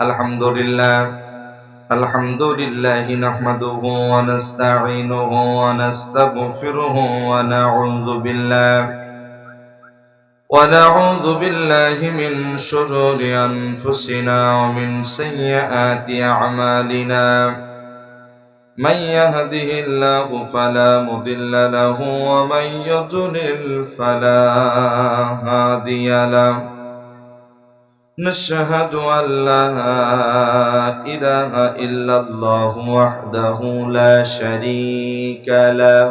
আলহামদুলিল্লাহ আলহামদুলিল্লাহি নাহমাদুহু ওয়া নাস্তাঈনুহু ওয়া নাস্তাগফিরুহু ওয়া নাউযু বিল্লাহি মিন শুরুরি আনফুসিনা ওয়া মিন সাইয়্যাতি আ'মালিনা মান ইয়াহদিহিল্লাহু ফালা মুদিল্লা লাহু ওয়া মান ইউদ্লিল ফালা হাদিয়া লাহু نشهد أن لا إله إلا الله وحده لا شريك له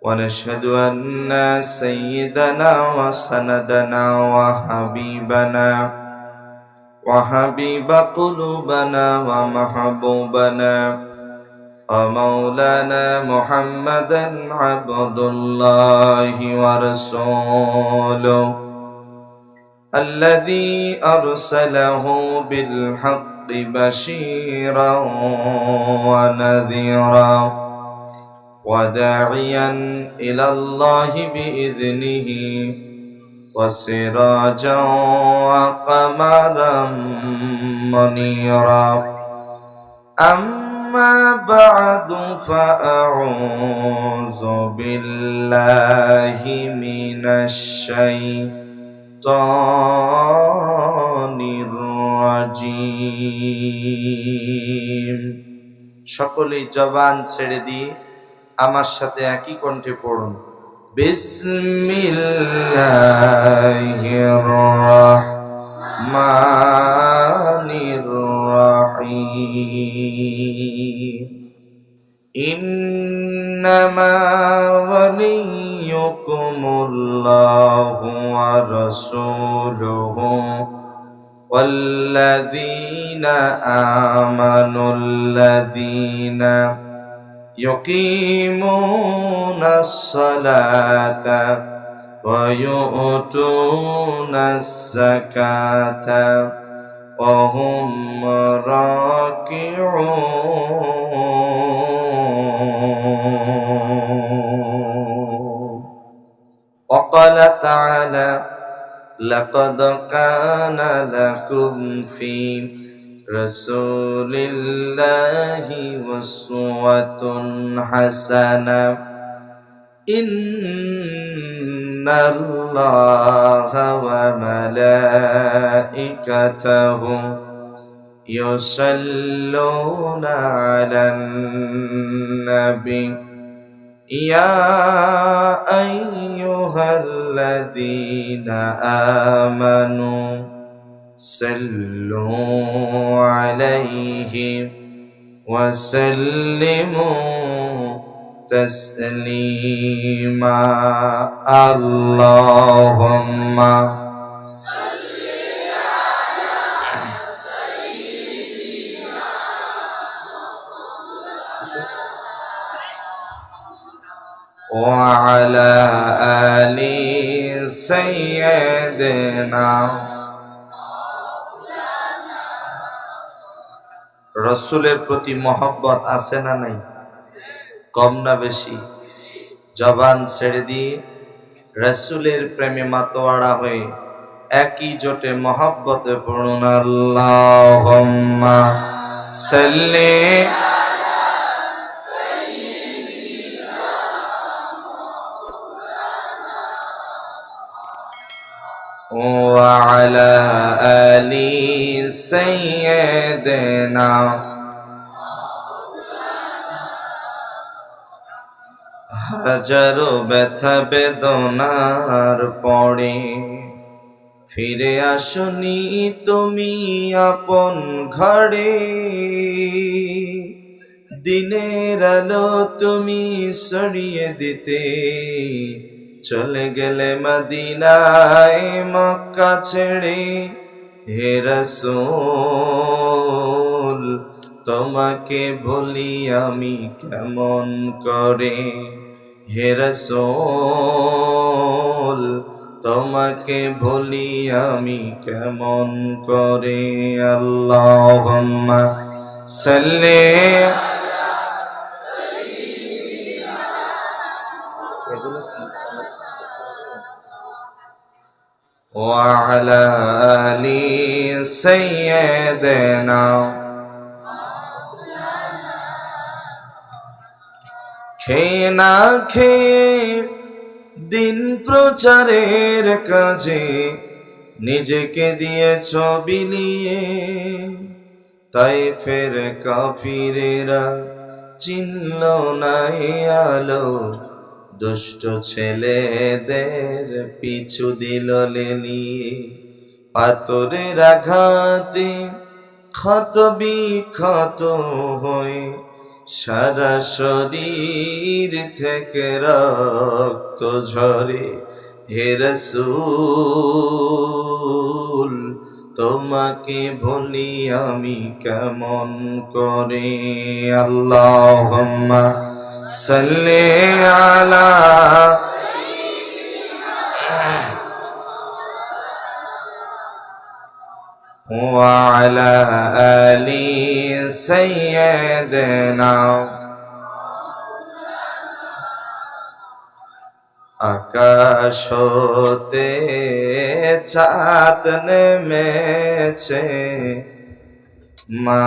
ونشهد أن سيدنا وسندنا وحبيب قلوبنا ومحبوبنا ومولانا محمدا عبد الله ورسوله الذي أرسله بالحق بشيرا ونذيرا وداعيا إلى الله بإذنه وسراجا وقمرا منيرا أما بعد فأعوذ بالله من الشيطانir রাজিম। সকলেই জবান ছেড়ে দিয়ে আমার সাথে একই কণ্ঠে পড়ুন, বিসমিল্লাহির রাহমানির রাহিম। ইন্নামা ওয়ালিয়্যুকুমুল্লাহু ওয়া রাসূলুহু ওয়াল্লাযীনা আমানুল্লাযীনা ইউকিমুনাস সালাতা ওয়া ইউতুনাস যাকাতা ওয়া হুম রাকিউন। وقال تعالى لقد كان لكم في رسول الله أسوة حسنة إن الله وملائكته يصلون على النبي يا أيها الذين آمنوا صلوا عليه وسلموا تسليما اللهم وعلى آل سيدنا। রসুলের প্রতি মহব্বত আছে না নাই? কম না বেশি? জবান ছেড়ে দিয়ে রসুলের প্রেমে মাতোয়ারা হয়ে একই জোটে মহব্বতে পড়ুন, আল্লাহুম্মা সাল্লি وعلى آل سيدنا। হাজারো ব্যথা বেদনার পরে ফিরে আসনি তুমি আপন ঘরে, দিনের আলো তুমি ছড়িয়ে দিতে চলে গেলে মদিনায় মক্কা ছেড়ে। হে রাসূল তোমাকে ভুলি আমি কেমন করে, হে রাসূল তোমাকে ভুলি আমি কেমন করে। আল্লাহুম্মা সাল্লি وعلى آل سيدنا খেয়ে না খেয়ে দিন প্রচারের কাজে নিজেকে দিয়েছ বিলিয়ে, তাই ফের কাফিরেরা চিনল না আলো, দুষ্ট ছেলেদের পিছু দিল লেলিয়ে। পাথরের আঘাতে ক্ষত বিক্ষত হয়ে সারা শরীর থেকে রক্ত ঝরে। হে রাসূল, তোমাকে ভুলি আমি কেমন করে। আল্লাহুম্মা সাল্লি আলা ওয়া আলা আলি সাইয়্যিদিনা। আকাশ হতে চাঁদ নেমেছে, মা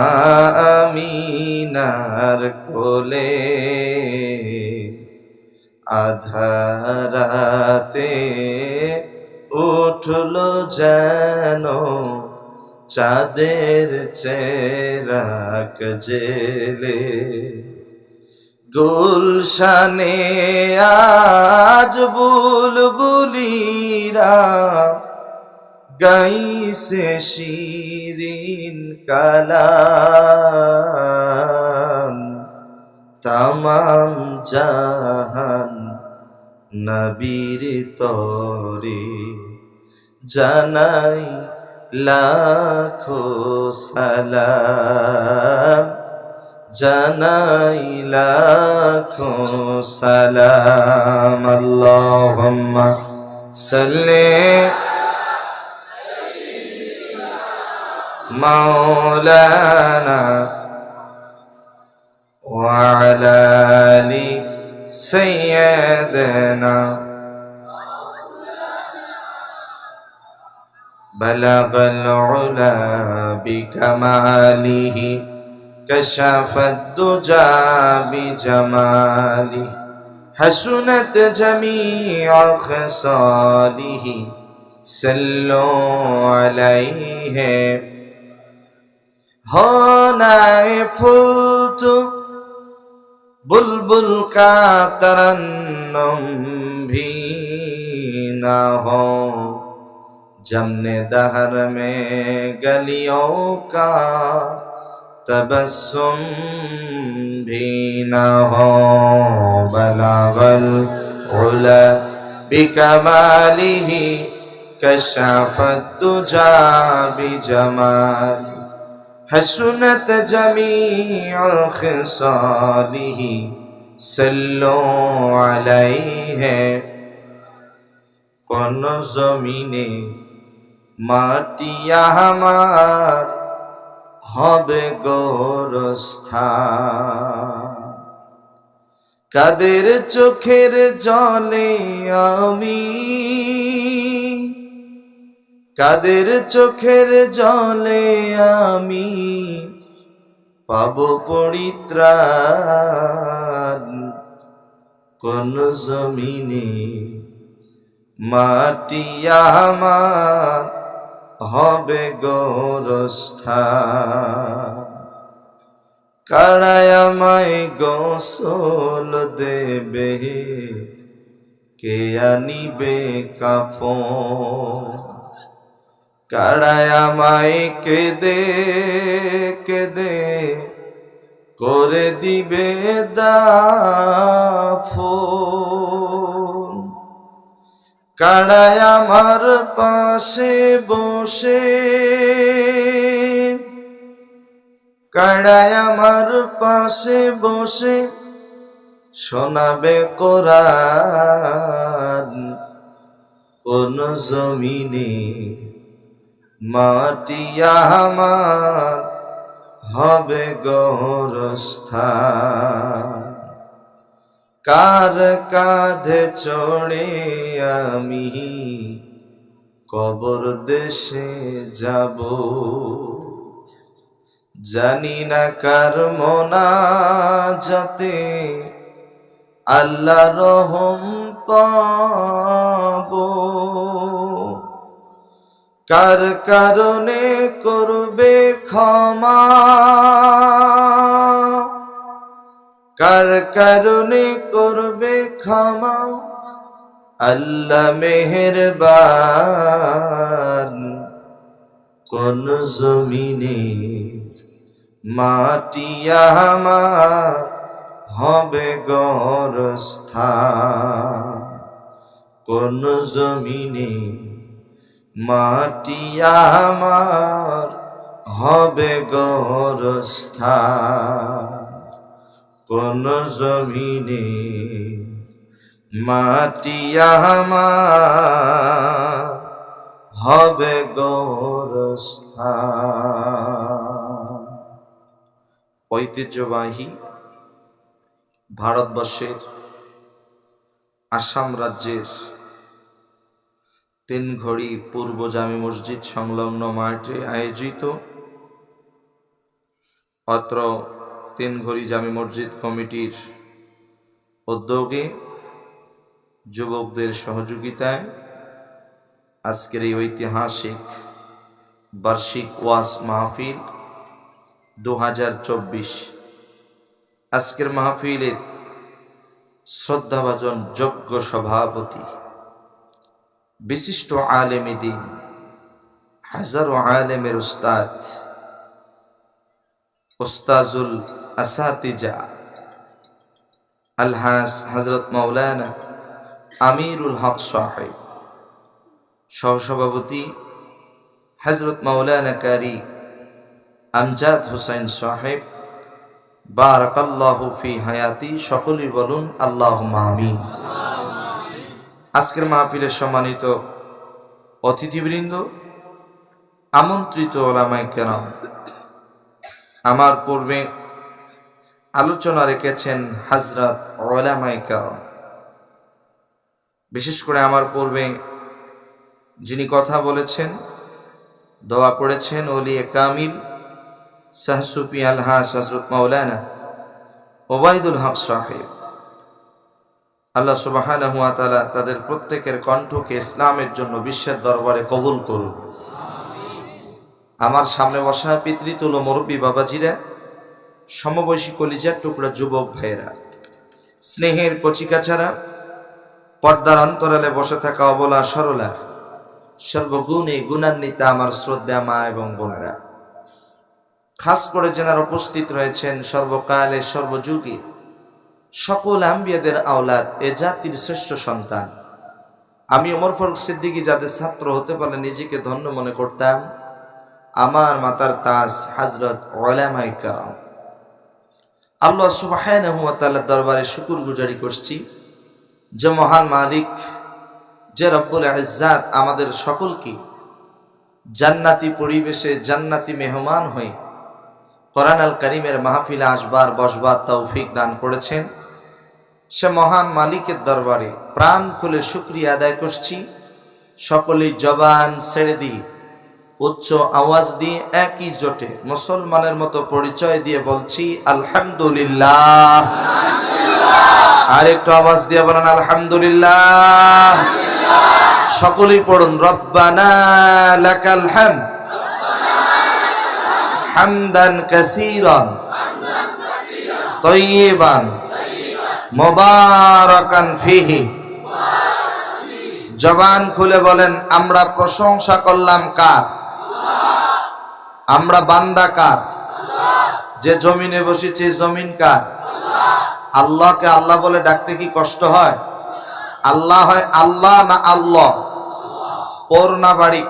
আমিনার কোলে। আধারাতে উঠল যেন চাঁদের চেরাগ জেলে। গুলশানে আজ বুলবুলিরা গাইছে শিরিন কালাম। তামাম জাহান নবীর তরে জানাই লাখো সালাম, জানাই লাখো সালাম। আল্লাহুম্মা সাল্লি মাওলানা ওয়া আলা আলি সাইয়্যিদিনা। বালাগাল উলা বিকামালিহি كشفت الدجى بجماله حسنت جميع خصاله صلوا عليه होना फूल तो बुलबुल का तरन्नुम भी ना हो, जमने दहर में गलियों का तबस्सुम भी ना हो। बलागल उला बिकमालिही कशफत दुजा बिजमालिही हसनत जमीअ खिसालिही सल्लु अलैहि। কোন জমিনে মাটি আমার হবে গোরস্থান, কাদের চোখের জলে আমি, কাদের চোখের জলে আমি পাব পরিত্রাণ। কোন জমিনে মাটি আমার হবে গোরস্থান, কারায় আমায় গোসল দেবে, কে আনিবে কাফন। কারায় আমায় কেঁদে কেঁদে করে দিবে দাফন। কারায় আমার পাশে বসে, কারায় আমার পাশে বসে শোনাবে কোরআন। কোন জমিনে মাটি আমার হবে গোরস্থান, কার কাঁধে চড়ে আমি কবর দেশে যাব, জানি না কার মোনাজাতে আল্লাহ রহম পাবো, কার কারণে করবে ক্ষমা, কার কারণে করবে ক্ষমা আল্লাহ মেহেরবান। কোন জমিনে মাটি আমার হবে গোরস্থান, কোন জমিনে মাটি আমার হবে গোরস্থান, কোন জমিনে মাটি আমার হবে গোরস্থান। ঐতিহ্যবাহী ভারতবর্ষের আসাম রাজ্যের তিনঘড়ি পূর্ব জামে মসজিদ সংলগ্ন মাঠে আয়োজিত অত্র তিনঘড়ি জামে মসজিদ কমিটির উদ্যোগে যুবকদের সহযোগিতায় আজকের এই ঐতিহাসিক বার্ষিক ওয়াজ মাহফিল 2024, আজকের মাহফিলের শ্রদ্ধাভাজন যোগ্য সভাপতি বিশিষ্ট আলেমে দ্বীন, হাজারো আলেমের উস্তাদ, উস্তাজুল আসাতিজা আলহাজ হযরত মাওলানা আমিরুল হক সাহেব, সহসভাপতি হযরত মাওলানা কারি আমজাদ হোসেন সাহেব, বারাকাল্লাহু ফি হায়াতি। সকলেই বলুন আল্লাহুম্মা আমিন। আজকের মাহফিলের সম্মানিত অতিথিবৃন্দ, আমন্ত্রিত ওলামায়ে কেরাম, আমার পূর্বে আলোচনা রেখেছেন হযরত ওলামায়ে কেরাম। বিশেষ করে আমার পূর্বে যিনি কথা বলেছেন, দোয়া করেছেন ওলিয়ে কামিল সাহসুফি আলহাজ হযরত মাওলানা ওবায়দুল হক সাহেব, আল্লাহ সুবহানাহু ওয়া তাআলা তাদের প্রত্যেকের কণ্ঠকে ইসলামের জন্য বিশ্বের দরবারে কবুল করুন। আমার সামনে বসা পিতৃতুল্য মুরব্বী বাবাজিরা, সমবয়সী কলিজার টুকরা যুবক ভাইয়েরা, স্নেহের কচিকাচারা, পর্দার অন্তরালে বসে থাকা অবলা সরলা, সর্বগুণে গুণান্বিতা আমার শ্রদ্ধা মা এবং বোনেরা, খাস করে যারা উপস্থিত রয়েছেন সর্বকালে সর্বযুগে সকল আম্বিয়াদের আওলাদ, এ জাতির শ্রেষ্ঠ সন্তান। আমি ওমর ফারুক সিদ্দিকী যাদের ছাত্র হতে পারলে নিজেকে ধন্য মনে করতাম, আমার মাতার তাজ হযরত উলামায়ে কেরাম। আল্লাহ সুবহানাহু ওয়া তাআলার দরবারে শুকরগুজারি করছি যে মহান মালিক, যে রব্বুল ইজ্জাত আমাদের সকলকে জান্নাতি পরিবেশে জান্নাতি মেহমান হয়ে কোরআন আল কারীমের মাহফিলে আসবার বসবার তৌফিক দান করেছেন। সে মহান মালিকের দরবারে প্রাণ খুলে শুকরিয়া আদায় করছি। সকলেই জবান ছেড়ে দিয়ে উচ্চ আওয়াজ দিয়ে একই জোটে মুসলমানের মতো পরিচয় দিয়ে বলছি আলহামদুলিল্লাহ। আর একটু আওয়াজ দিয়ে বলেন আলহামদুলিল্লাহ। সকলেই পড়ুন রব্বানা লাকাল হামদ হামদান কাসীরান তাইয়িবান মুবারাকান ফিহি। জবান খুলে বলেন আমরা প্রশংসা করলাম কার? আমরা বান্দা কার? যে জমিনে বসেছে জমিন কার? আল্লাহকে আল্লাহ বলে ডাকতে কি কষ্ট হয়? আল্লাহ হয় আল্লাহ না আল্লাহ? পর না বাড়ি?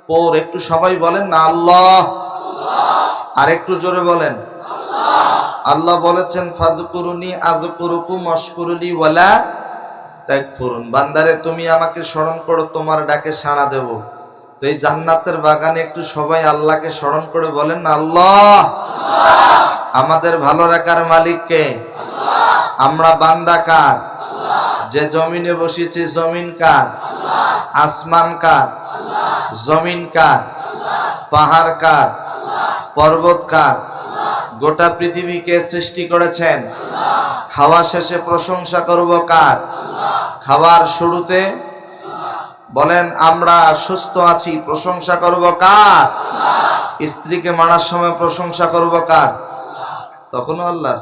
পর। একটু সবাই বলেন না আল্লাহ। আর একটু জোরে বলেন আল্লাহ বলেছেন ফাযকুরুনি আযকুরুকুম ওয়াশকুরুলি ওয়ালা তাকফুরুন। বান্দারে তুমি আমাকে স্মরণ করো, তোমার ডাকে সাড়া দেব। তো এই জান্নাতের বাগানে একটু সবাই আল্লাহকে স্মরণ করে বলেন না আল্লাহ। আমাদের ভালো রাখার মালিক কে? আমরা বান্দা কার? যে জমিনে বসেছে জমিন কার? আসমান কার? জমিন কার? পাহাড় কার? পর্বত কার? গোটা পৃথিবীকে সৃষ্টি করেছেন। খাওয়া শেষে প্রশংসা করব কার? খাবার শুরুতে বলেন আমরা সুস্থ আছি, প্রশংসা করব কার? স্ত্রীকে মারার সময় প্রশংসা করব কার? তখনও আল্লাহ।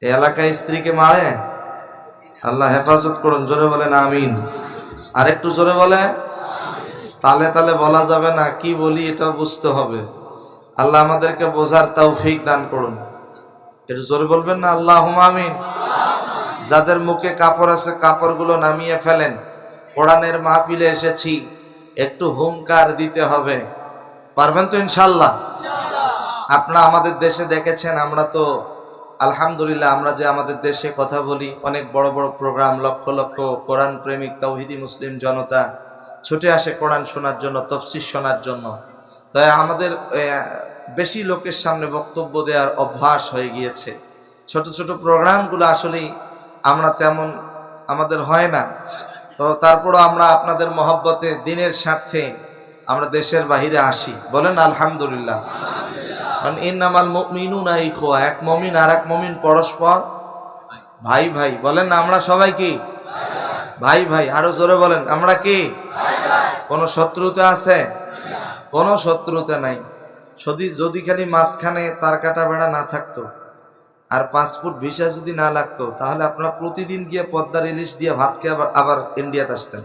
এই এলাকায় স্ত্রীকে মারে? আল্লাহ হেফাজত করুন, জোরে বলেন আমিন। আর একটু জোরে বলে। তালে তালে বলা যাবে না, কি বলি এটা বুঝতে হবে। আল্লাহ আমাদেরকে বোঝার তৌফিক দান করুন। একটু জোরে বলবেন না আল্লাহুম্মা আমিন। যাদের মুখে কাপড় আছে কাপড়গুলো নামিয়ে ফেলেন। কোরআনের মাহফিলে এসেছি, একটু হুঙ্কার দিতে হবে। পারবেন তো ইনশাআল্লাহ? আপনারা আমাদের দেশে দেখেছেন, আমরা তো আলহামদুলিল্লাহ, আমরা যে আমাদের দেশে কথা বলি, অনেক বড় বড় প্রোগ্রাম, লক্ষ লক্ষ কোরআন প্রেমিক তাওহীদি মুসলিম জনতা ছুটে আসে কোরআন শোনার জন্য, তাফসীর শোনার জন্য। তাই আমাদের বেশি লোকের সামনে বক্তব্য দেওয়ার অভ্যাস হয়ে গিয়েছে। ছোট ছোট প্রোগ্রামগুলো আসলেই আমরা তেমন আমাদের হয় না। তো তারপরও আমরা আপনাদের মহব্বতে দিনের স্বার্থে আমরা দেশের বাহিরে আসি। বলেন আলহামদুলিল্লাহ। কারণ ইন্নামাল মুমিনুনা ইখওয়া, এক মুমিন আর এক মুমিন পরস্পর ভাই ভাই। বলেন না আমরা সবাই কি ভাই ভাই? আরো জোরে বলেন আমরা কি? কোনো শত্রুতা আছে? কোনো শত্রুতা নাই। যদি খালি মাঝখানে তার কাটা বেড়া না থাকতো আর পাসপোর্ট ভিসা যদি না লাগতো, তাহলে আপনারা প্রতিদিন গিয়ে পদ্মার ইলিশ দিয়ে ভাত খেয়ে আবার ইন্ডিয়াতে আসতেন।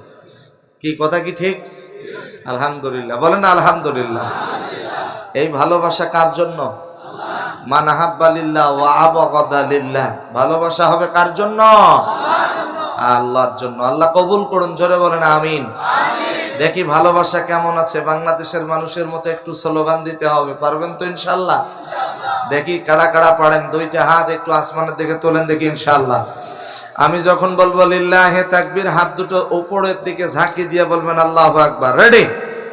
কি কথা কি ঠিক? আলহামদুলিল্লাহ বলেন আলহামদুলিল্লাহ। এই ভালোবাসা কার জন্য? মান আহাব্বা লিল্লাহ ওয়া আবগাদা লিল্লাহ। ভালোবাসা হবে কার জন্য? আল্লাহর জন্য। আল্লাহ কবুল করুন, জোরে বলেন আমিন। দেখি ভালোবাসা কেমন আছে। বাংলাদেশের মানুষের মতো একটু স্লোগান দিতে হবে। পারবেন তো ইনশাআল্লাহ? দেখি কারা কারা পারেন। দুইটা হাত একটু আসমানের দিকে তোলেন দেখি ইনশাআল্লাহ। আমি যখন বলবো লিল্লাহে তাকবীর, হাত দুটো উপরের দিকে ঝাঁকি দিয়ে বলবেন আল্লাহু আকবার। রেডি?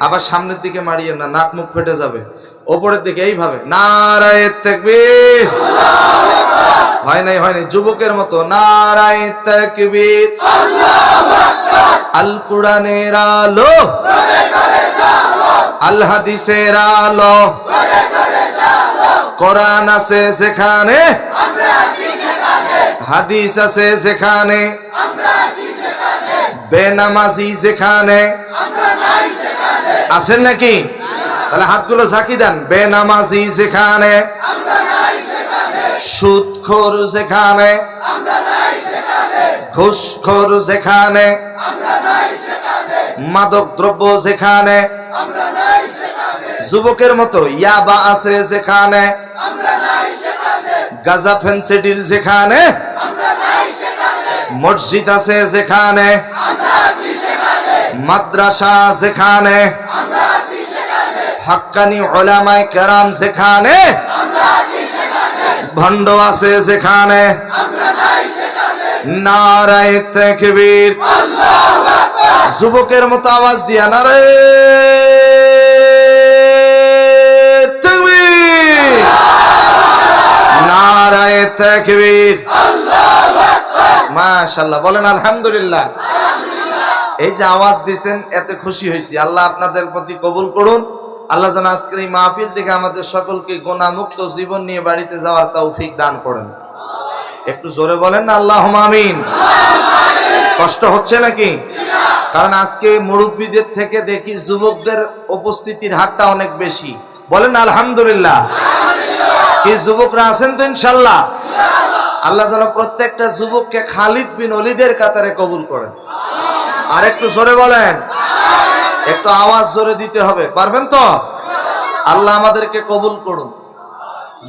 আবার সামনের দিকে মারিয়ে না, নাক মুখ ফেটে যাবে। উপরের দিকে এইভাবে নারায়ে তাকবীর। হয় নাই যুবকের মতো নারায়ে তাকবীর। আল কোরআনের আলো, আল হাদিসের আলো। কোরআন আছে যেখানে, হাদিস আছে যেখানে, বেনামাজি যেখানে আছেন নাকি? তাহলে হাতগুলো ঝাঁকি দেন। বেনামাজি যেখানে, সুদখোর যেখানে, ঘুষখোর যেখানে, মাদক দ্রব্য যেখানে, যুবকের মতো ইয়াবা আছে যেখানে, গাঁজা ফেন্সিডিল যেখানে, মসজিদ আছে যেখানে, মাদ্রাসা যেখানে, হাক্কানি উলামায়ে কেরাম যেখানে, ভণ্ড আছে যেখানে, নারায়ে তাকবীর। যুবকের মতো আওয়াজ দিয়া নারায়ে তাকবীর, নারায়ে তাকবীর। মাশাআল্লাহ বলেন আলহামদুলিল্লাহ। এই যে আওয়াজ দিয়েছেন এতে খুশি হয়েছি। আল্লাহ আপনাদের প্রতি কবুল করুন। আল্লাহ যেন আজকের এই মাহফিল থেকে আমাদের সকলকে গুনাহমুক্ত জীবন নিয়ে বাড়িতে যাওয়ার তৌফিক দান করেন। একটু জোরে বলেন না আল্লাহুম্মা আমিন। কষ্ট হচ্ছে নাকি? কারণ আজকে মুরব্বীদের থেকে দেখি যুবকদের উপস্থিতির হারটা অনেক বেশি। বলেন আলহামদুলিল্লাহ। কি যুবকরা আছেন তো ইনশাআল্লাহ? আল্লাহ যেন প্রত্যেকটা যুবককে খালিদ বিন ওলীদের কাতারে কবুল করেন। আর একটু জোরে বলেন। একটু আওয়াজ জোরে দিতে হবে। পারবেন তো? আল্লাহ আমাদেরকে কবুল করুন।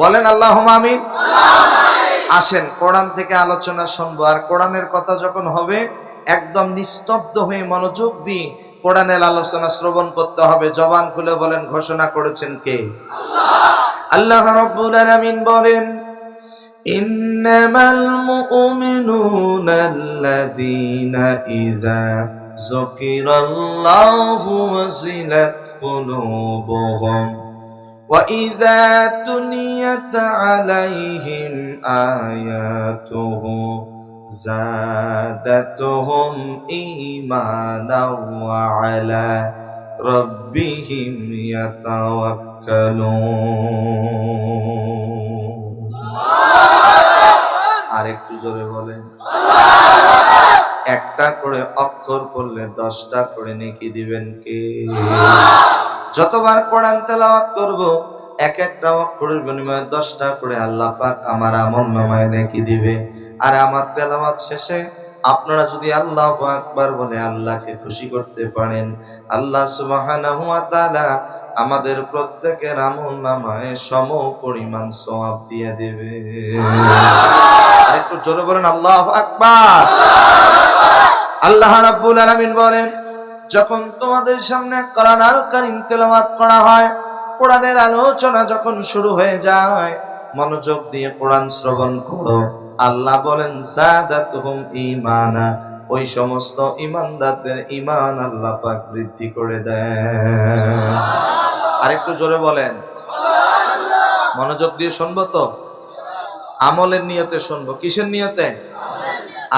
বলেন আল্লাহুম্মা আমিন। আসেন কোরআন থেকে আলোচনা শুনবো। আর কোরআনের কথা যখন হবে একদম নিস্তব্ধ হয়ে মনোযোগ দিয়ে কোরআনের আলোচনা শ্রবণ করতে হবে। জবান খুলে বলেন ঘোষণা করেছেন কে? আল্লাহ রাব্বুল আলামিন বলেন ইন্নামাল মুমিনুনা আল্লাযীনা ইযা যুকিরাল্লাহু ওয়াজিলাত কুলুবুহুম ওয়া ইযা তুলিয়াত আলাইহিম আয়াতুহু زادتهم إيمانا وعلى ربهم يتوكلون আরেকটু জোরে বলেন একটা করে অক্ষর পড়লে 10টা করে নেকি দিবেন কে? যতবার কোরআন তেলাওয়াত করব এক একটা অক্ষরের বিনিময়ে 10টা করে আল্লাহ পাক আমার আমলনামায় নেকি দিবে। আর আমার তেলাওয়াত শেষে আপনারা যদি আল্লাহু আকবার বলে আল্লাহকে খুশি করতে পারেন, আল্লাহ সুবহানাহু ওয়া তাআলা আমাদের প্রত্যেকের আমলনামায় সম পরিমাণ সওয়াব দিয়ে দেবে। একটু জোরে বলেন আল্লাহু আকবার। আল্লাহ রাব্বুল আলামিন বলেন, যখন তোমাদের সামনে কোরআন আল কারীম তেলাওয়াত করা হয়, কোরআনের আলোচনা যখন শুরু হয়ে যায়, মনোযোগ দিয়ে কোরআন শ্রবণ করো। আল্লাহ বলেন যাদাতুহুম ঈমানা, ওই সমস্ত ঈমানদারদের ঈমান আল্লাহ পাক বৃদ্ধি করে দেন। আরেকটু জোরে বলেন মনোযোগ দিয়ে শুনবো তো? আমলের নিয়তে শুনবো। কিসের নিয়তে?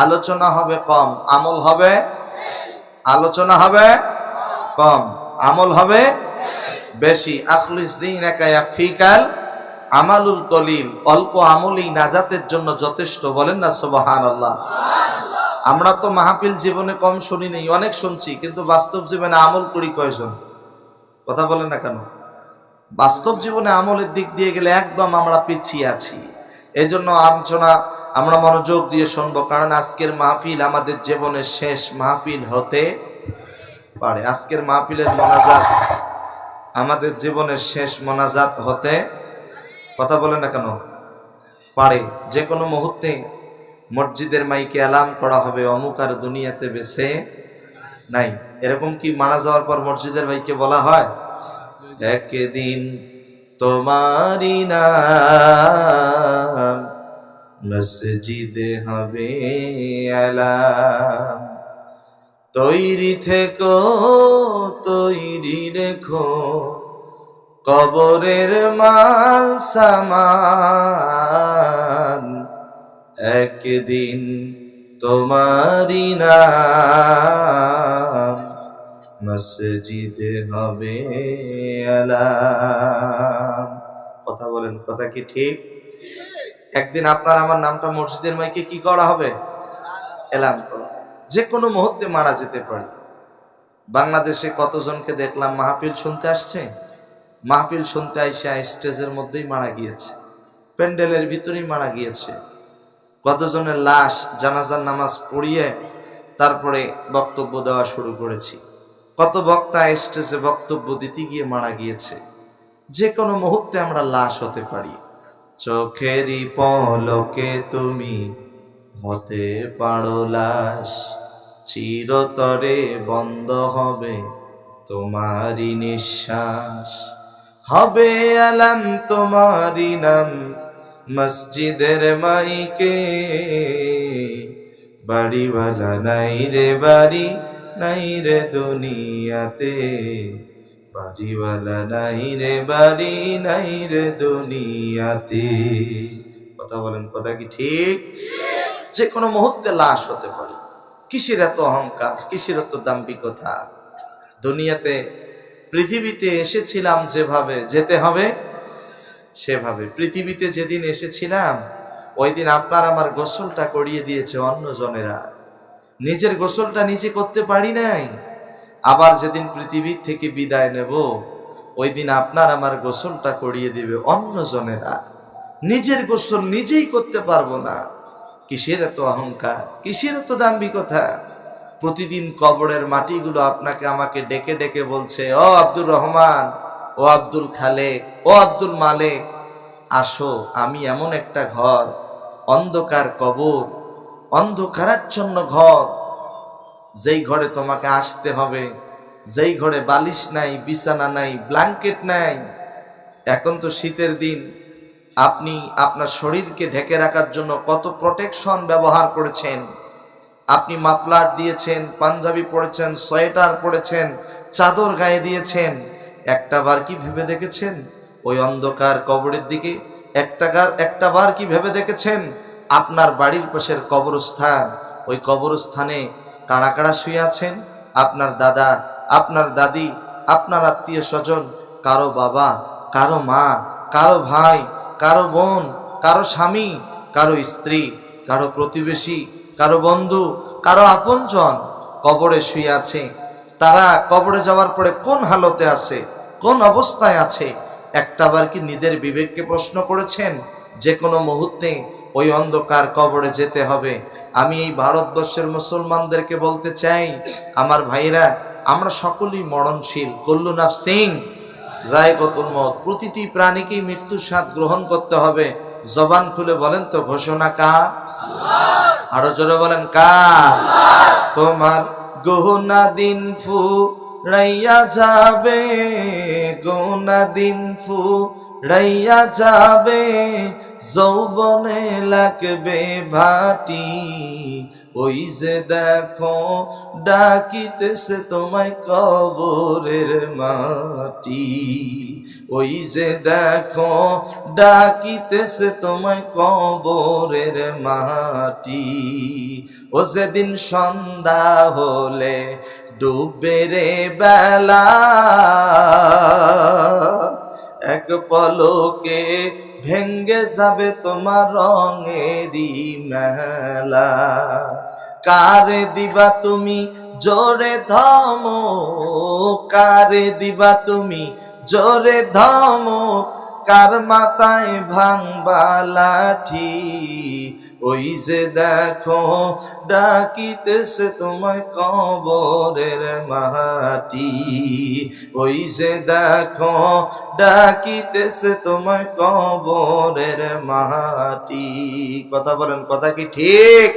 আলোচনা হবে কম, আমল হবে। আলোচনা হবে কম, আমল হবে বেশি। আখলিস দীনাকা ইয়াকফিকাল আমালুল কলিল, অল্প আমলই নাজাতের জন্য যথেষ্ট। বলেন না সুবহানাল্লাহ। আমরা তো মাহফিল জীবনে কম শুনি নাই, অনেক শুনছি, কিন্তু বাস্তব জীবনে আমল করি কয়জন? কথা বলেন না কেন? বাস্তব জীবনে আমলের দিক দিয়ে গেলে একদম আমরা পিছিয়ে আছি। এজন্য আলোচনা আমরা মনোযোগ দিয়ে শুনবো, কারণ আজকের মাহফিল আমাদের জীবনের শেষ মাহফিল হতে পারে। আজকের মাহফিলের মোনাজাত আমাদের জীবনের শেষ মোনাজাত হতে, কথা বলেন না কেন, পারে। যে কোনো মুহূর্তে মসজিদের মাইকে অ্যালার্ম করা হবে অমুক আর দুনিয়াতে বেঁচে নাই। এরকম কি মারা যাওয়ার পর মসজিদের মাইকে বলা হয় একদিন তোমারি নাম মসজিদে হবে অ্যালার্ম, তৈরি থেকো তৈরি রেখো কবরের মাল সামান, একদিন তোমারি নাম মসজিদে হবে অ্যালার্ম। কথা বলেন, কথা কি ঠিক? একদিন আপনার আমার নামটা মসজিদের মাইকে কি করা হবে? অ্যালার্ম করা। যে কোনো মুহূর্তে মারা যেতে পারে। বাংলাদেশে কতজনকে দেখলাম মাহফিল শুনতে আসছে, মাহফিল শুনতে আইসা স্টেজের মধ্যেই মারা গিয়েছে, প্যান্ডেলের ভিতরেই মারা গিয়েছে। কতজনের লাশ জানাজার নামাজ পড়িয়ে তারপরে বক্তব্য দেওয়া শুরু করেছি। কত বক্তা স্টেজে বক্তব্য দিতে গিয়ে মারা গিয়েছে। যে কোনো মুহূর্তে আমরা লাশ হতে পারি। চোখেরই পলকে তুমি হতে পারো লাশ, চিরতরে বন্ধ হবে তোমারি নিঃশ্বাস, হবে আলাম তোমারি নাম মসজিদের মাইকে, বাড়িওয়ালা নাই রে বাড়ি নাই রে দুনিয়াতে, বাড়িওয়ালা নাই রে বাড়ি নাই রে দুনিয়াতে। কথা বলেন, কথা কি ঠিক? যে কোনো মুহূর্তে লাশ হতে পারে। কিসের এত অহংকার, কিসের এত দাম্ভিকতা? দুনিয়াতে পৃথিবীতে এসেছিলাম যেভাবে, যেতে হবে সেভাবে। পৃথিবীতে যেদিন এসেছিলাম ওই দিন আপনার আমার গোসলটা করিয়ে দিয়েছে অন্যজনেরা, নিজের গোসলটা নিজে করতে পারি নাই। আবার যেদিন পৃথিবী থেকে বিদায় নেব ওই দিন আপনার আমার গোসলটা করিয়ে দিবে অন্যজনেরা, নিজের গোসল নিজেই করতে পারবো না। কিসের এত অহংকার, কিসের এত দাম্ভিকতা? প্রতিদিন কবরের মাটিগুলো আপনাকে আমাকে ডেকে ডেকে বলছে, ও আব্দুর রহমান, ও আব্দুল খালেক, ও আব্দুল মালেক, আসো, আমি এমন একটা ঘর, অন্ধকার কবর, অন্ধকারাচ্ছন্ন ঘর, যেই ঘরে তোমাকে আসতে হবে, যেই ঘরে বালিশ নাই, বিছানা নাই, ব্ল্যাঙ্কেট নাই। এখন তো শীতের দিন, আপনি আপনার শরীরকে ঢেকে রাখার জন্য কত প্রোটেকশন ব্যবহার করেছেন। আপনি মাফলার দিয়েছেন, পাঞ্জাবি পরেছেন, সোয়েটার পরেছেন, চাদর গায়ে দিয়েছেন। একটা বার কি ভেবে দেখেছেন ওই অন্ধকার কবরের দিকে? একটা বার কি ভেবে দেখেছেন আপনার বাড়ির পাশের কবরস্থান, ওই কবরস্থানে কারা কারা শুয়ে আছেন? আপনার দাদা, আপনার দাদি, আপনার আত্মীয় স্বজন, কারো বাবা, কারো মা, কারো ভাই, কারো বোন, কারো স্বামী, কারো স্ত্রী, কারো প্রতিবেশী, কারো বন্ধু, কারো আপনজন কবরে শুয়ে আছে। তারা কবরে যাওয়ার পরে কোন হালতে আছে, কোন অবস্থায় আছে, একটাবার কি নিজের বিবেককে প্রশ্ন করেছেন? যে কোনো মুহূর্তে ওই অন্ধকার কবরে যেতে হবে। আমি এই ভারতবর্ষের মুসলমানদেরকে বলতে চাই, আমার ভাইরা, আমরা সকলেই মরণশীল। কুল্লু নাফসিন যায়কাতুল মউত, প্রতিটি প্রাণীকেই মৃত্যুর স্বাদ গ্রহণ করতে হবে। জবান খুলে বলেন তো, ঘোষণা কার? আরো জোরে বলেন কার? তোমার গুনাহ দিন ফুরাইয়া যাবে, গুনাহ দিন ফুরাইয়া যাবে, যৌবনে লাগবে ভাটি, ওই যে দেখো ডাকিতেছে তোমায় কবরের মাটি, ওই যে দেখো ডাকিতেছে তোমায় কবরের মাটি, ও যেদিন সন্ধ্যা হলে ডুববে রে বেলা, এক পলকে ভেঙ্গে যাবে তোমার রঙেরই মেলা, কারে দিবা তুমি জোরে ধমক, কারে দিবা তুমি জোরে ধমক, কার মাথায় ভাঙবা লাঠি, ওই যে দেখো ডাকিতেছে তোমায় কবরের মাটি, ওই যে দেখো ডাকিতেছে তোমায় কবরের মাটি। কথা বলেন, কথা কি ঠিক?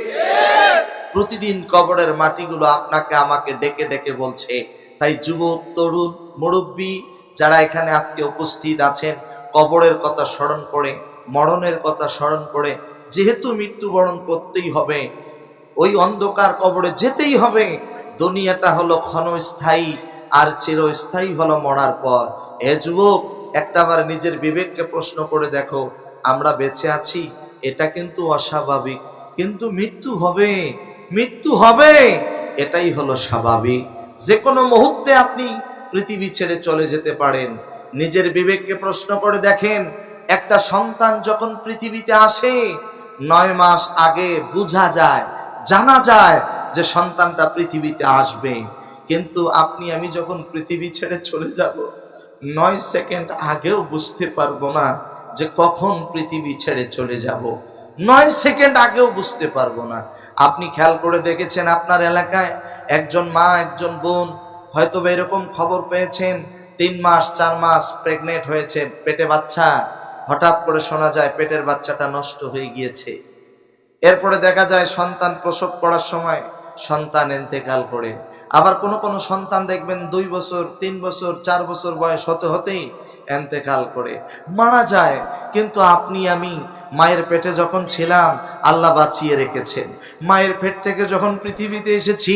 প্রতিদিন কবরের মাটিগুলো আপনাকে আমাকে ডেকে ডেকে বলছে। তাই যুবক, তরুণ, মুরব্বী যারা এখানে আজকে উপস্থিত আছেন, কবরের কথা স্মরণ করে, মরণের কথা স্মরণ করে, যেহেতু মৃত্যুবরণ করতেই হবে, ওই অন্ধকার কবরে যেতেই হবে। দুনিয়াটা হলো ক্ষণস্থায়ী, আর চিরস্থায়ী হলো মরার পর। এ যুবক, একটাবার নিজের বিবেককে প্রশ্ন করে দেখো, আমরা বেঁচে আছি, এটা কিন্তু অস্বাভাবিক, কিন্তু মৃত্যু হবে, মৃত্যু হবে, এটাই হলো স্বাভাবিক। যে কোনো মুহূর্তে আপনি পৃথিবী ছেড়ে চলে যেতে পারেন। নিজের বিবেককে প্রশ্ন করে দেখেন, একটা সন্তান যখন পৃথিবীতে আসে, 9 মাস আগে বোঝা যায়, জানা যায় যে সন্তানটা পৃথিবীতে আসবে। কিন্তু আপনি আমি যখন পৃথিবী ছেড়ে চলে যাব, 9 সেকেন্ড আগেও বুঝতে পারবো না যে কখন পৃথিবী ছেড়ে চলে যাব। 9 সেকেন্ড আগেও বুঝতে পারবো না। আপনি খেয়াল করে দেখেছেন, আপনার এলাকায় একজন মা, একজন বোন হয়তো এরকম খবর পেয়েছেন, 3 মাস 4 মাস প্রেগনেন্ট হয়েছে, পেটে বাচ্চা, হঠাৎ করে শোনা যায় পেটের বাচ্চাটা নষ্ট হয়ে গিয়েছে। এরপরে দেখা যায় সন্তান প্রসব করার সময় সন্তান ইন্তেকাল করে। আবার কোন কোন সন্তান দেখবেন 2 বছর, 3 বছর, 4 বছর বয়স হতে হতেই ইন্তেকাল করে, মারা যায়। কিন্তু আপনি আমি মায়ের পেটে যখন ছিলাম, আল্লাহ বাঁচিয়ে রেখেছেন। মায়ের পেট থেকে যখন পৃথিবীতে এসেছি,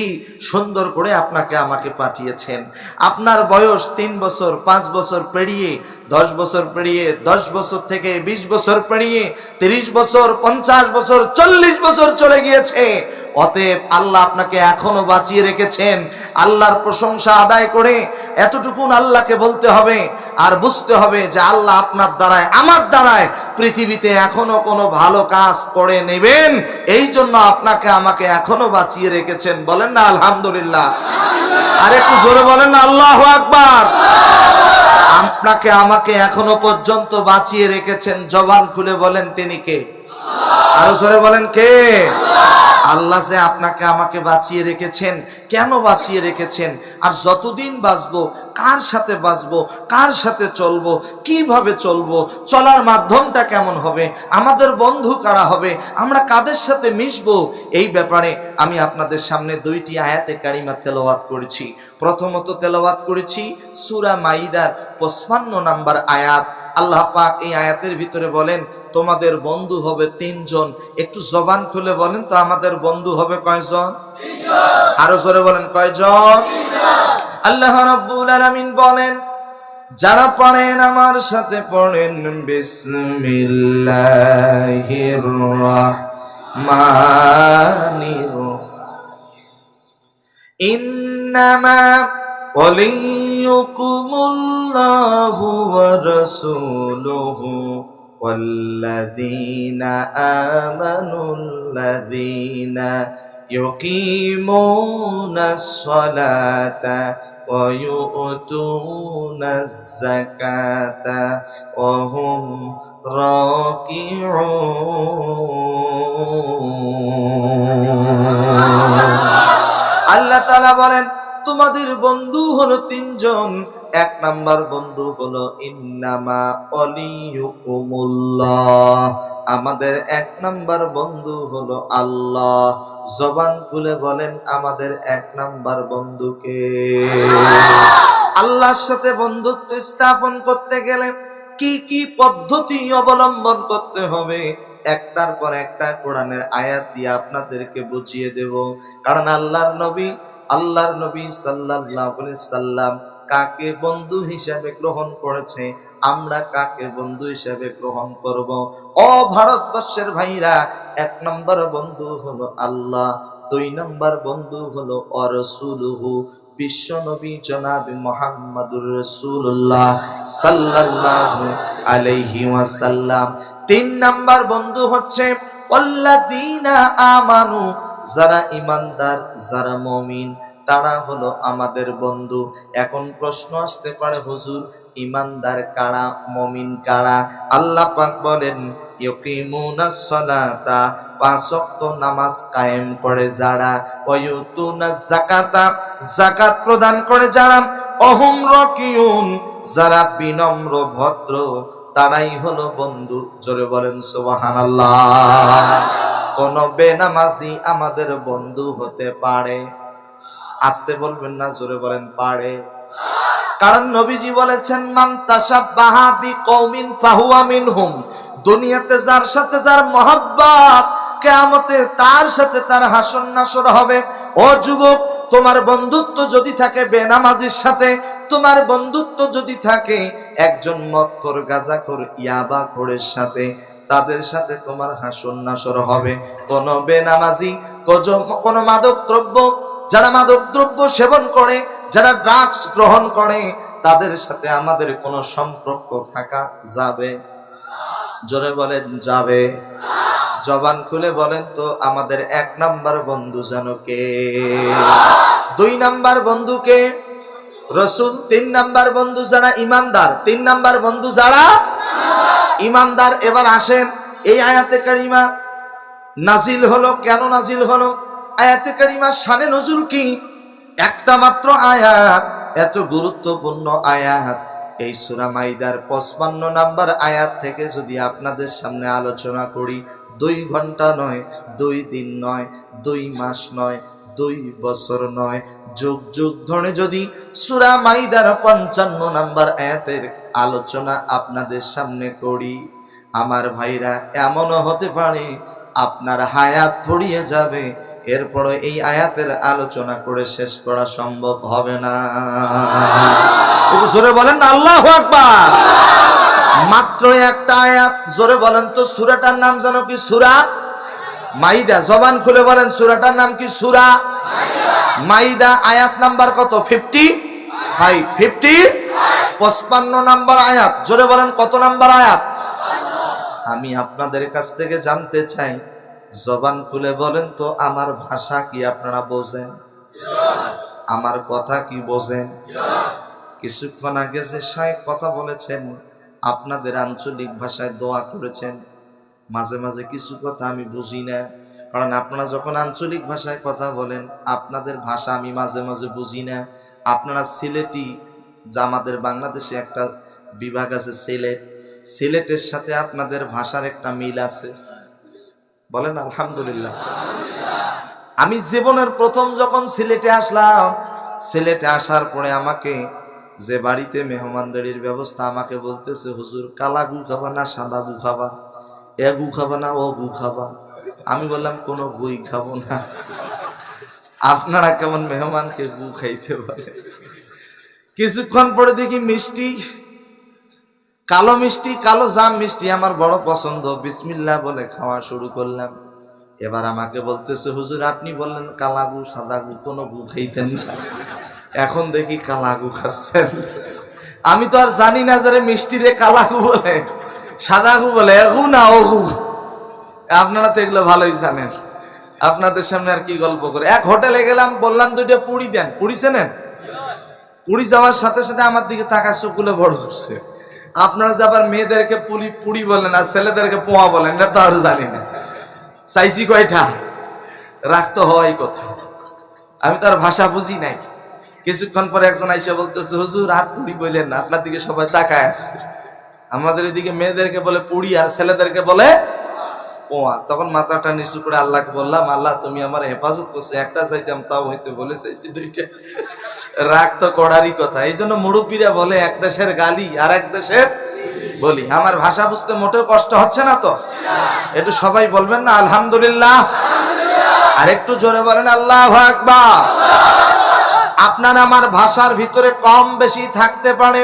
সুন্দর করে আপনাকে আমাকে পাঠিয়েছেন। আপনার বয়স 3 বছর, 5 বছর পেরিয়ে, 10 বছর পেরিয়ে, 10 বছর থেকে 20 বছর পেরিয়ে, 30 বছর, 50 বছর, 40 বছর চলে গিয়েছে। অতএব আল্লাহ আপনাকে এখনো বাঁচিয়ে রেখেছেন। আল্লাহর প্রশংসা আদায় করে এতটুকুন আল্লাহকে বলতে হবে, আর বুঝতে হবে যে আল্লাহ আপনার দ্বারায়, আমার দ্বারায় পৃথিবীতে এখনো কোনো ভালো কাজ করে নেবেন, এই জন্য আপনাকে আমাকে এখনো বাঁচিয়ে রেখেছেন। বলেন না আলহামদুলিল্লাহ? আর একটু জোরে বলেন না আল্লাহু আকবার। আপনাকে আমাকে এখনো পর্যন্ত বাঁচিয়ে রেখেছেন, জবান খুলে বলেন তিনি কে? আরো জোরে বলেন কে? আল্লাহ যে আপনাকে আমাকে বাঁচিয়ে রেখেছেন। কেন বাঁচিয়ে রেখেছেন? আর যতদিন বাঁচবো, কার সাথে বাঁচবো, কার সাথে চলবো, কিভাবে চলবো, চলার মাধ্যমটা কেমন হবে, আমাদের বন্ধু কারা হবে, আমরা কাদের সাথে মিশবো, এই ব্যাপারে আমি আপনাদের সামনে 2টি আয়াতে কারিমা তেলাওয়াত করেছি। প্রথমত তেলাওয়াত করেছি সূরা মাইদার 55 নম্বর আয়াত। আল্লাহ পাক এই আয়াতের ভিতরে বলেন, তোমাদের বন্ধু হবে 3 জন। একটু জবান খুলে বলেন তো, আমাদের বন্ধু হবে কয়জন? 3 জন। আরো জোরে বলেন, কয়জন? 3 জন। আল্লাহ রাব্বুল আলামিন বলেন, যারা পড়েন আমার সাথে পড়েন, বিসমিল্লাহির মানির ইন্নামা ওয়ালিয়ুকুমুল্লাহু ওয়া রাসূলুহু ওয়াল্লাযীনা আমানুল্লাযীনা ইউকিমুনাস সালাতা ওয়া ইউতুনাজ যাকাতা ওয়া হুম রাকিউন। আল্লাহ তাআলা বলেন তোমাদের বন্ধু হলো তিনজন। এক নাম্বার বন্ধু হলো ইন্নামা ওয়ালিয়ুকুমুল্লাহ, আমাদের এক নাম্বার বন্ধু হলো আল্লাহ। জবান খুলে বলেন আমাদের এক নাম্বার বন্ধুকে। আল্লাহর সাথে বন্ধুত্ব স্থাপন করতে গেলে কি কি পদ্ধতি অবলম্বন করতে হবে একটার পর একটা কোরআনের আয়াত দিয়ে আপনাদেরকে বুঝিয়ে দেব। কারণ আল্লাহর নবী সাল্লাল্লাহু আলাইহি সাল্লাম কাকে বন্ধু হিসেবে গ্রহণ করেছে, আমরা কাকে বন্ধু হিসেবে গ্রহণ করব। ও ভারতবর্ষের ভাইরা, এক নম্বর বন্ধু হলো আল্লাহ, দুই নম্বর বন্ধু হলো রাসূলুহু, বিশ্ব নবী জনাব মুহাম্মদুর রাসূলুল্লাহ সাল্লাল্লাহু আলাইহি ওয়াসাল্লাম। তিন নম্বর বন্ধু হচ্ছে আল্লাযীনা আমানু, যারা ঈমানদার, যারা মুমিন, তারা হলো আমাদের বন্ধু। এখন প্রশ্ন আসতে পারে, হুজুর ঈমানদার কারা, মুমিন কারা? আল্লাহ পাক বলেন ইউকিমুনাস সালাতা, পাঁচ ওয়াক্ত নামাজ কায়েম করে যারা, ওয়া ইউতুনাজ যাকাতা, যাকাত প্রদান করে যারা, অহুম রাকিউন, যারা বিনম্র ভদ্র, তারাই হলো বন্ধু। জোরে বলেন সুবহানাল্লাহ। কোন বেনামাজি আমাদের বন্ধু হতে পারে? আসতে বলবেন না, জোরে বলেন পারে। কারণ নবীজি বলেছেন মান তাশাব্বাহা বিকওমিন ফাহুয়া মিনহুম, দুনিয়াতে যার সাথে যার মহব্বত, কিয়ামতে তার সাথে তার হাসর নাসর হবে। ও যুবক, তোমার বন্ধুত্ব যদি থাকে বেনামাজির সাথে, তোমার বন্ধুত্ব যদি থাকে একজন মদখোর, গাঁজাখোর, ইয়াবাখোরের সাথে, তাদের সাথে তোমার হাসর নাসর হবে। কোন বেনামাজি, কোন মাদক দ্রব্য, যারা মাদক দ্রব্য সেবন করে, যারা ড্রাগস গ্রহণ করে, তাদের সাথে আমাদের কোনো সম্পর্ক থাকা যাবে? জোরে বলেন যাবে? জবান খুলে বলেন তো আমাদের এক নাম্বার বন্ধু জানো কে? দুই নাম্বার বন্ধু কে? রাসূল। তিন নাম্বার বন্ধু যারা ঈমানদার, তিন নাম্বার বন্ধু যারা ঈমানদার। এবার আসেন, এই আয়াতে কারিমা নাজিল হলো কেন? নাজিল হলো আয়াতে কারিমা শানে নজুল কি? একটা মাত্র আয়াত, এত গুরুত্বপূর্ণ আয়াত। এই সূরা মাইদার 55 নাম্বার আয়াত থেকে যদি আপনাদের সামনে আলোচনা করি, 2 ঘন্টা নয়, 2 দিন নয়, 2 মাস নয়, 2 বছর নয়, যুগ যুগ ধরে যদি সূরা মাইদার 55 নাম্বার আয়াতের আলোচনা আপনাদের সামনে করি, আমার ভাইরা, এমনও হতে পারে আপনার হায়াত ফুরিয়ে যাবে, এরপরে এই আয়াতের আলোচনা করে শেষ করা সম্ভব হবে না। জোরে বলেন না আল্লাহু আকবার। মাত্র একটা আয়াত, জোরে বলেন তো সূরাটার নাম জানো কি? সূরা মাইদা। জবান খুলে বলেন সূরাটার নাম কি? সূরা মাইদা। আয়াত নাম্বার কত? 55 নাম্বার আয়াত। জোরে বলেন কত নাম্বার আয়াত? আমি আপনাদের কাছ থেকে জানতে চাই, জবান খুলে বলেন তো আমার ভাষা কি আপনারা বোঝেন? আমার কথা কি বোঝেন? কিছুক্ষণ আগে যে শায়েখ কথা বলেছেন, আপনাদের আঞ্চলিক ভাষায় দোয়া করেছেন, মাঝে মাঝে কিছু কথা আমি বুঝি না, কারণ আপনারা যখন আঞ্চলিক ভাষায় কথা বলেন, আপনাদের ভাষা আমি মাঝে মাঝে বুঝি না। আপনারা সিলেটি, যা আমাদের বাংলাদেশে একটা বিভাগ আছে সিলেট, সিলেটের সাথে আপনাদের ভাষার একটা মিল আছে। বলেন আলহামদুলিল্লাহ। আমি জীবনের প্রথম যখন সিলেটে আসলাম, সিলেটে আসার পরে আমাকে যে বাড়িতে মেহমানদারির ব্যবস্থা, আমাকে বলতেছে হুজুর কালা গু খাবা না সাদা গু খাবা, এ গু খাবা না ও গু খাবা। আমি বললাম কোনো গুই খাবো না। আপনারা কেমন মেহমানকে গু খাইতে বলে? কিছুক্ষণ পরে দেখি মিষ্টি, কালো মিষ্টি, কালো জাম মিষ্টি আমার বড় পছন্দ। বিসমিল্লাহ বলে খাওয়া শুরু করলাম। এবার আমাকে বলতেছে, হুজুর আপনি বললেন কালা গু সাদা গু কোনো গু খাইতেন না, এখন দেখি কালা গু খাচ্ছেন। আমি তো আর জানি না যে মিষ্টি রে কালা গু বলে, সাদা গু বলে, এগু না ওগু। আপনারা তো এগুলো ভালোই জানেন, আপনাদের সামনে আর কি গল্প করে। এক হোটেলে গেলাম, বললাম দুইটা পুরি দেন। পুরি চেনেন? পুরি যাওয়ার সাথে সাথে আমার দিকে তাকা চোখগুলো বড় করছে। আপনারা যে আবার মেয়েদেরকে পুরি পুরি বলেন আর ছেলেদেরকে পোয়া বলেন, না তো আর জানি না। চাইছি কয়টা, রাখতে হয় কথা। আমি তার ভাষা বুঝি নাই। কিছুক্ষণ পরে একজন আইসা বলতেছে, হুজুর হাত পুরি বললেন না, আপনার দিকে সবাই তাকায় আসছে। আমাদের এদিকে মেয়েদেরকে বলে পুরি আর ছেলেদেরকে বলে পোয়া। তখন মাথাটা নিচু করে আল্লাহকে বললাম, আল্লাহ তুমি আমার হেফাজত করছো, একটা চাইতাম তাও হইতে, বলে চাইছি দুইটা। রাগ তো করারই কথা। এই জন্য মুরব্বীরা বলে এক দেশের গালি আর এক দেশের বলি। আমার ভাষা বুঝতে মোটেও কষ্ট হচ্ছে না তো? একটু সবাই বলবেন না আলহামদুলিল্লাহ? আর একটু জোরে বলেন আল্লাহু আকবার। আপনার আমার ভাষার ভিতরে কম বেশি থাকতে পারে।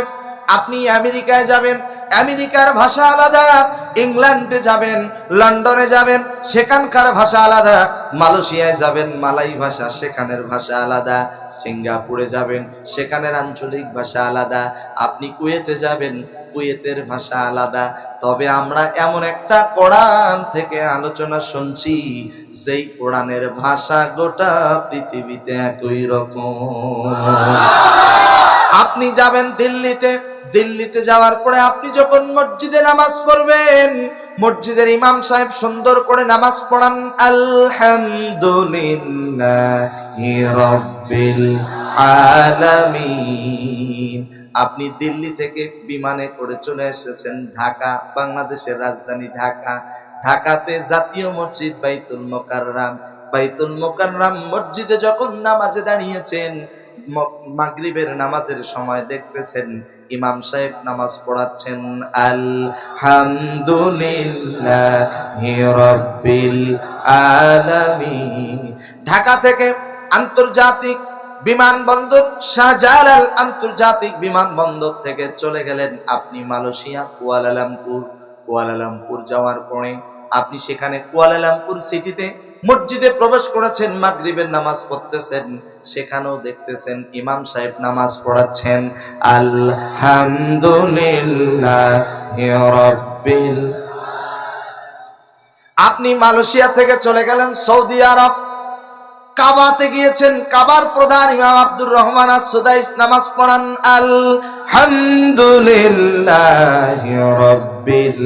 আপনি আমেরিকায় যাবেন, আমেরিকার ভাষা আলাদা। ইংল্যান্ডে যাবেন, লন্ডনে যাবেন, সেখানকার ভাষা আলাদা। মালয়েশিয়ায় যাবেন, মালাই ভাষা, সেখানের ভাষা আলাদা। সিঙ্গাপুরে যাবেন, সেখানের আঞ্চলিক ভাষা আলাদা। আপনি কুয়েতে যাবেন, কুয়েতের ভাষা আলাদা। তবে আমরা এমন একটা কোরআন থেকে আলোচনা শুনছি, সেই কোরআনের ভাষা গোটা পৃথিবীতে একই রকম। আপনি যাবেন দিল্লিতে, দিল্লিতে যাওয়ার পরে আপনি যখন মসজিদে নামাজ পড়বেন, মসজিদের ইমাম সাহেব সুন্দর করে নামাজ পড়ান, আলহামদুলিল্লাহি রাব্বিল আলামিন। আপনি দিল্লি থেকে বিমানে করে চলে এসেছেন ঢাকা, বাংলাদেশের রাজধানী ঢাকা। ঢাকাতে জাতীয় মসজিদ বাইতুল মোকাররম, বাইতুল মোকাররম মসজিদে যখন নামাজে দাঁড়িয়েছেন, মাগরিবের নামাজের সময় দেখতেছেন ইমাম সাহেব নামাজ পড়াচ্ছেন, আলহামদুলিল্লাহি রাব্বিল আলামিন। ঢাকা থেকে আন্তর্জাতিক বিমানবন্দর, শাহজালাল আন্তর্জাতিক বিমানবন্দর থেকে চলে গেলেন আপনি মালয়েশিয়া কুয়ালালামপুর। কুয়ালালামপুর যাওয়ার পরে আপনি সেখানে কুয়ালালামপুর সিটিতে মসজিদে প্রবেশ করেছেন, মাগরিবের নামাজ পড়তেছেন। সেখানেও দেখতেছেন ইমাম সাহেব নামাজ পড়াচ্ছেন, আলহামদুলিল্লাহি রাব্বিল। আপনি মালয়েশিয়া থেকে চলে গেলেন সৌদি আরব, কাবাতে গিয়েছেন, কাবার প্রধান ইমাম আব্দুর রহমান আস-সুদাইস নামাজ পড়ান, আলহামদুলিল্লাহি রাব্বিল।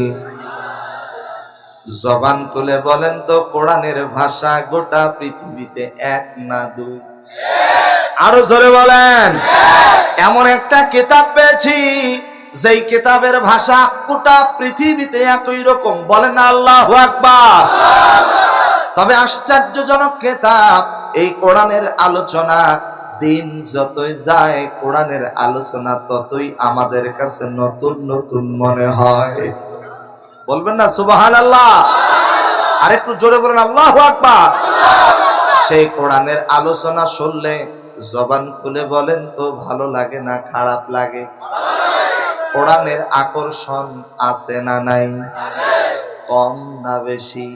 জবান খুলে বলেন তো কোরআনের ভাষা গোটা পৃথিবীতে এক না দুই? আরো জোরে বলেন। এমন একটা কিতাব পেয়েছি যেই কিতাবের ভাষা গোটা পৃথিবীতে একই রকম। বলেন আল্লাহু আকবার। তবে আশ্চর্যজনক কিতাব এই কোরআনের আলোচনা। দিন যতই যায় কোরআনের আলোচনা ততই আমাদের কাছে নতুন নতুন মনে হয়। বলবেন না সুবহানাল্লাহ? আর একটু জোরে বলেন আল্লাহু আকবার। সেই কোরআনের আলোচনা শুনলে জবান খুলে বলেন তো ভালো লাগে না খারাপ লাগে? কোরআনের আকর্ষণ আছে না নাই? কম না বেশি?